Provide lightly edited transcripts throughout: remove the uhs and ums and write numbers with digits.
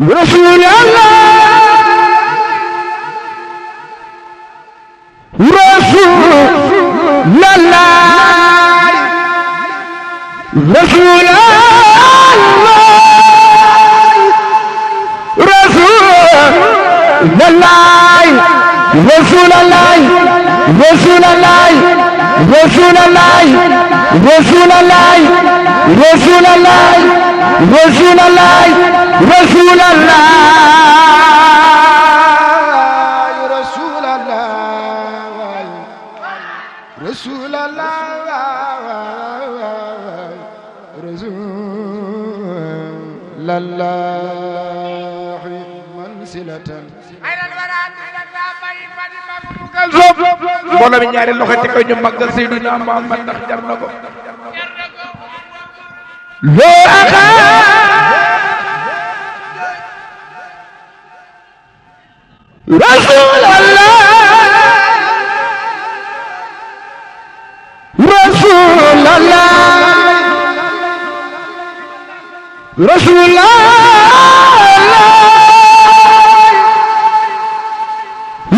رسول الله رسول الله رسول الله رسول الله رسول الله رسول الله رسول الله رسول الله رسول الله رسول الله رسول الله رسول الله رسول الله رسول الله منزلة mbooloo mi ñaari loxo ci kaw ñu màggal Seydina Muhammad ndax jar na ko loo Rasulallah Rasulallah Rasulallah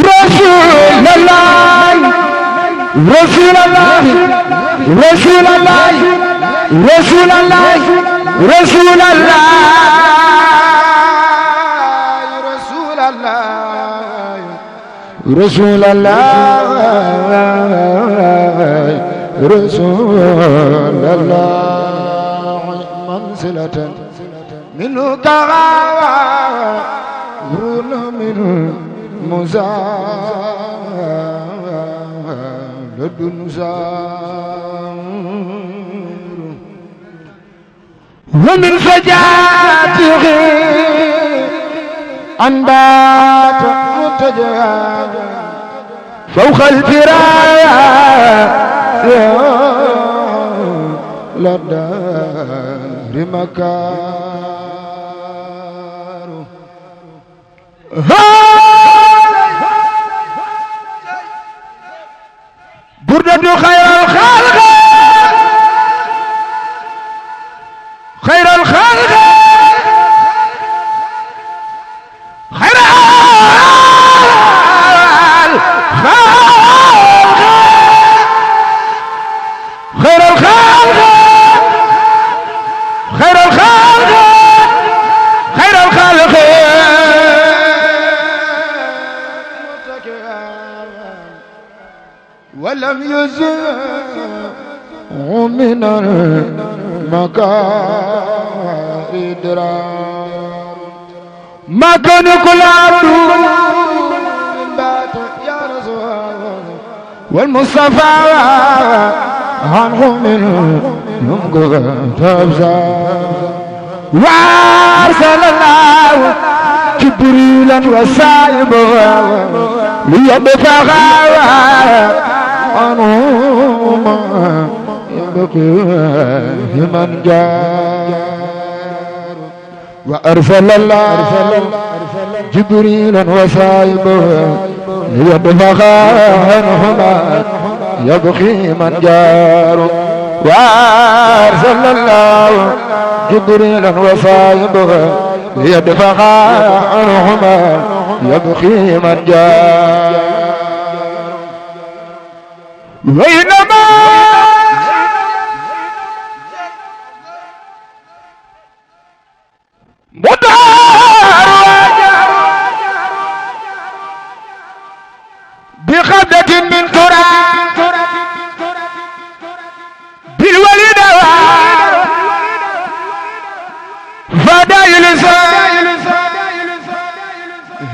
Rasulallah Rasulallah Rasulallah Rasulallah Rasulallah Rasulallah manzilatan minhu ka'arun min muzalladun ومن فجاته أنبات متجا فوق الفراء لدار مكار بردة خير الخلق خير الخلق خير الخلق خير الخلق خير الخلق خير الخلق ولم يزغ من مكائد ما كان كل عبد يا رسول والمصطفى عنه منهم تبزا وارسل الله جبريلا وسائبه ليدفع عنهم من جار وأرسل الله جبريلا وصائبه ليدفع عنهما يبقي من جار وأرسل الله جبريلا وصائبه ليدفع عنهما يبقي من جار وإنما بخدة من تراب بالولد فدايل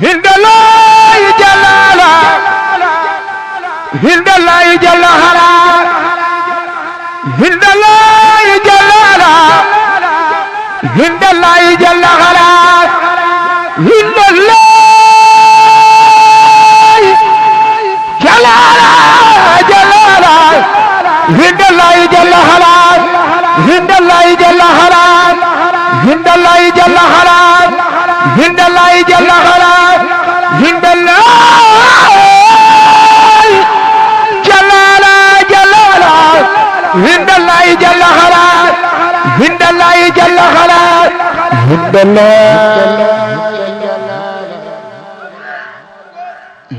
هند الله جلالا هند الله جل هلا هند الله جلالا هند الله جل هلا هند الله جلالا جلالا هند الله جل هلا هند الله جل هلا هند الله جل هلا هند الله جل هلا هند الله جلالا جلالا هند الله جل هلا هند الله جل هلا عند الله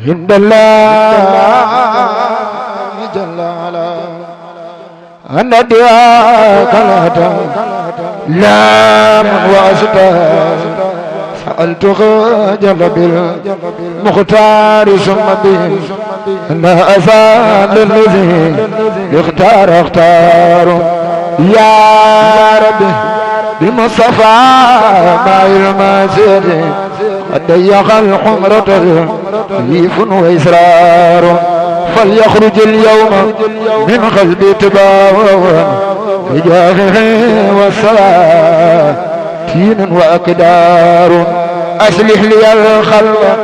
عند الله جل وعلا أن دعاك لا من واسطة سألتك جل بالمختار ثم به أن أسأل الذي اختار يا ربي بمصطفى ما المسجد قد ضيق الحمرة ريف وإسرار فليخرج اليوم من قلبي تباوى بجاهه والصلاة تين وأقدار أصلح لي الخلق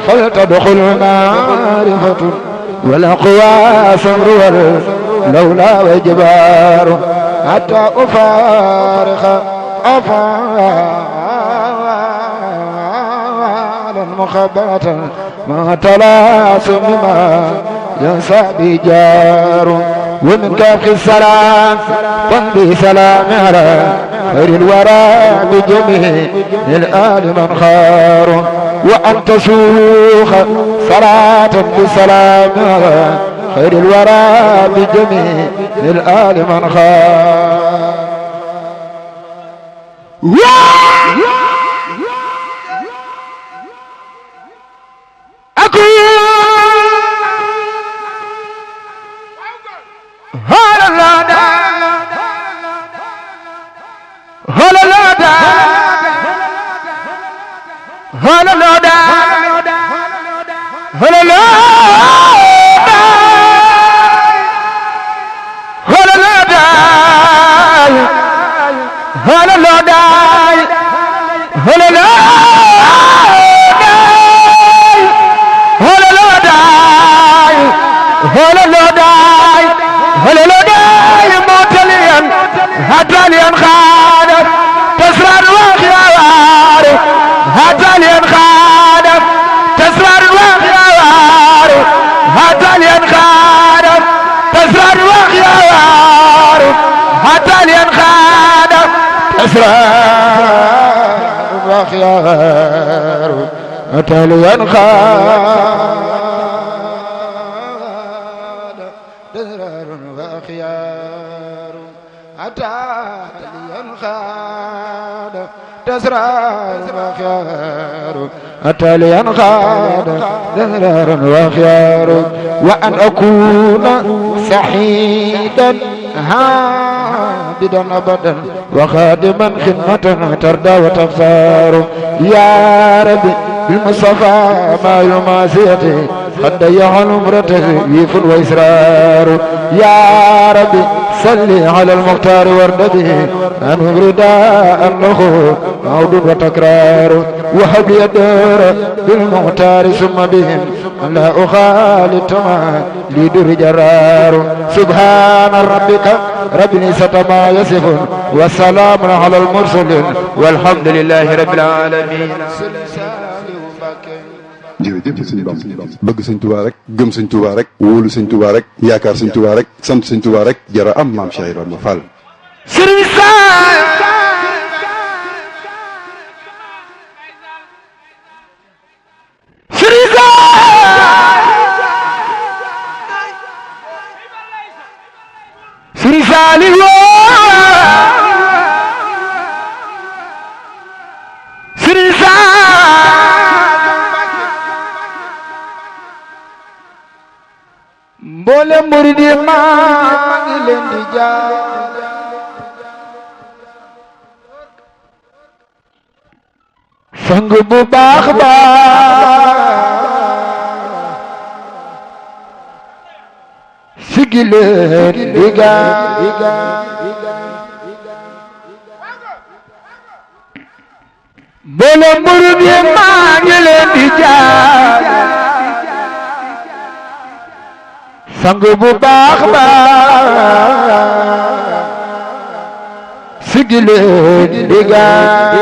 فلتدخل معرفة والأقوى صبر واللولا وجبار حتى أفارق أفعالا مخبرة ما تلاصم ما ينسى بجار ومن كاف السلام طنبي سلام على خير الورى بجميع الآل من خار وأن تسوخ صلاة بسلام على خير الورى بجميع الآل من خار أتالي ينخاد تسرار وخيار أتالي ينخاد تسرار وخيار أتالي ينخاد تسرار وخيار وأن أكون سعيدا عابدا أبدا وخادما خدمة ترضى وتغفار يا ربي بالمصطفى ما يماسيتي قد ضيع العمرة ريف وإسرار يا ربي صل على المختار ورد به أنه رداء له عود وتكرار وهب لي الدار بالمختار ثم بهم لا أخالط ما لي در جرار سبحان ربك رب العزة ما يصفون والسلام على المرسلين والحمد لله رب العالمين. jërëjëf sëñ Bamba bëgg sëñ Tuubaa rek gëm sëñ Tuubaa rek wóolu sëñ Tuubaa rek yaakaar sëñ Tuubaa rek sant sëñ Tuubaa rek jara am maam Cheikh Ibrahima Fall. Serigne mboole murid yi maa ngi leen di jaay sang bu baax sigi leen di gaay mboole murid yi maa ngi leen di jaay sang bu baax sigi leen di gaay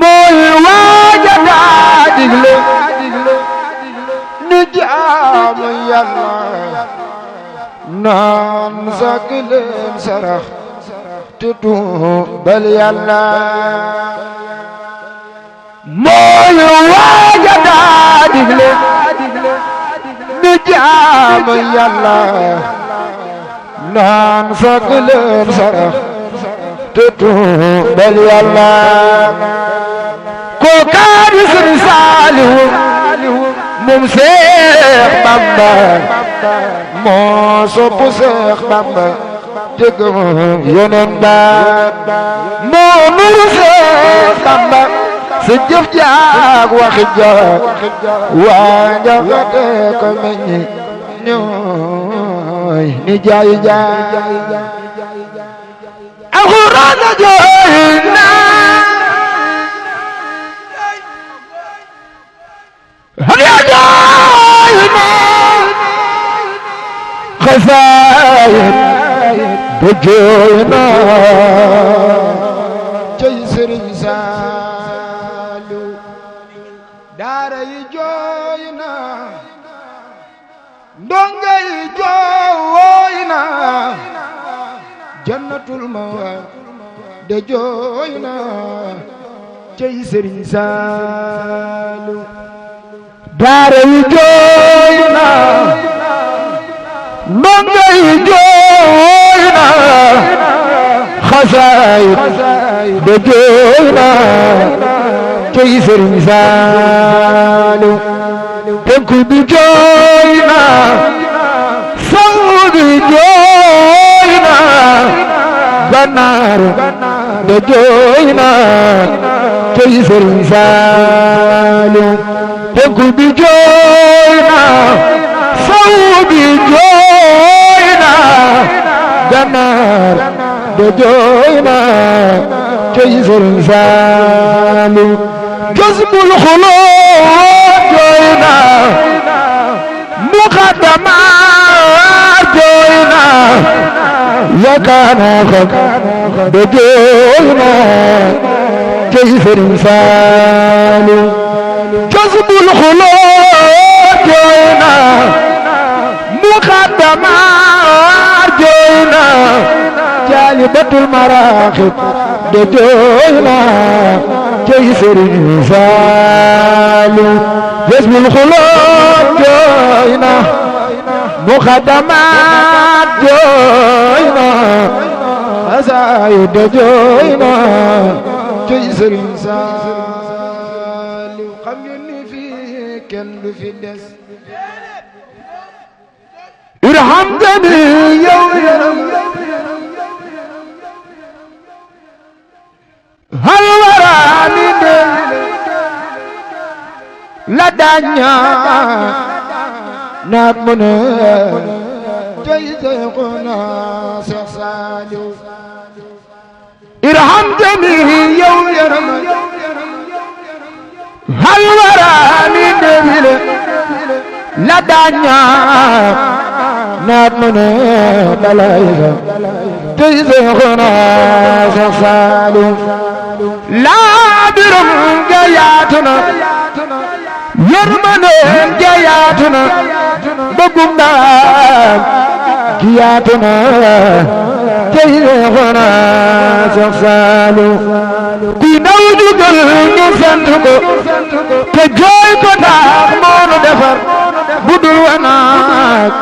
mooy waaja daa digle ni jaamu Yàlla naan sàkk leen sarax tuubal Yàlla mooy waaja daa digle ni jaamu Yàlla naan fekk leen sarax te tuubal Yàlla ko kaadi Sëriñ Saaliwu moom Seex Bamba moo soppu Seex Bamba te gëm Yonent ba moo nuru Seex Bamba sa jëf jaag waxi jaag waa njagate ko meññi ñooy ni jaayi jaay alxuraan la jooy na hadiya jooy na xasaayid ba jooy na cey Sëriñ Saalu daara yi jooy na ndonga yi jooy na jannatul mawa de jooy na cey Sëriñ Saalu daara yi jooy na ndonga yi jooy na xasaayid de jooy na cey Sëriñ Saalu penku bi jooy na sowu bi jooy na gànnaar de jooy na cey Sëriñ Saalu penku bi jooy na sowu bi jooy na gànnaar de jooy na cey Sëriñ Saalu jazbul xulóot jooy na muqaddamaat jooy na yakaana xam de jooy na cey Sëriñ Saalu jazbul xulóot jooy na muqaddamaat jooy na jaalibatul maraaxib de jooy na cey Sëriñ Saalu jazbul xulóot jooy na muqaddamaat jooy na xasaayid de jooy na cey Sëriñ Saalu xam ngeen ni fii kenn du fi des irham jami yow yaram hal wara mi de la daña naat mu ne cey Seexuna Seex Saaliw irham jami yow yaram hal wara mi de la daña naat mu ne balayga cey Seexuna Seex Saaliw laa biram ga yaatu na yërmandeem ja yaatu na bëggum ndaam gi yaatu na cey Seexuna Seex Saalu kuy ndaw jugal ñu sant ko te jooy ko ndax moo nu defar budul wanaag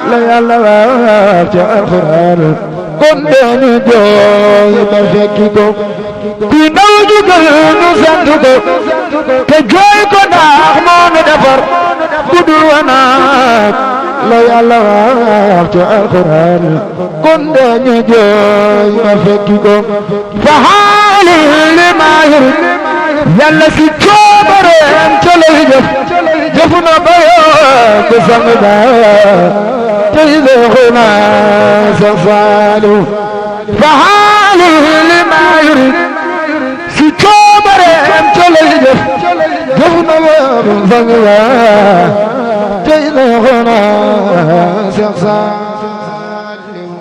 la Yàlla wax ca Alxuraan kon dañu jooy ba fekki ko kuy ndaw jugal ñu sant ko te jooy ko ndax moo nu defar budul wanaag la Yàlla wax ca Alxuraan kon dañu jooy ba fekki ko fa xaali li maa yurid Yàlla si coobareem ca lay jëf jëfu na ba yoo ko sang ba tey Seexuna Seex Saaliw fa xaali li maa yurid si coobareem ca lay jëf jëf na ba yoo sang ba tey Seexuna Seex Saaliw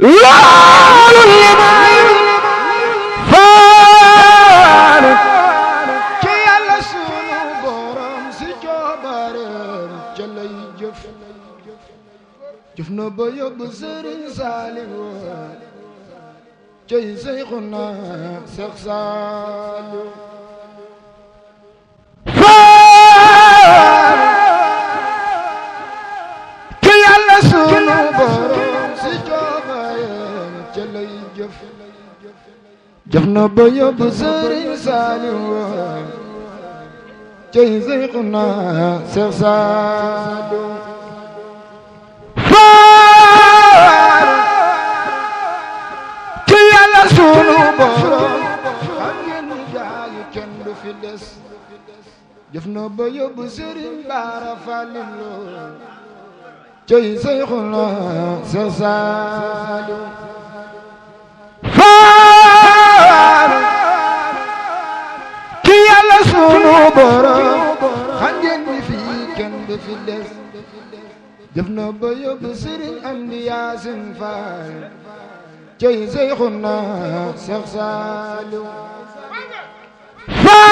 loolu li may faal ci yàlla sunu borom si coobareem ca lay jëf jëf na ba yóbbu Sëriñ Saaliw cey Seyxuna Seex Saaliw faal ci yàlla sunu borom si coobareem ca lay jëf jëf na ba yóbbu Sëriñ Saaliw cey Seyxuna Seex Saaliw ci yàlla sunu borom xam ngeen ni gaayu kenn du fi des jëf na ba yóbbu Sëriñ Baara Faalim Lo cey Seyxuna Seex Saaliw faal ci yàlla sunu borom xam ngeen ni fii kenn du fi des jëf na ba yóbbu Sëriñ Amdi Yaasin Faal cey Seyxuna Seex Saaliw faal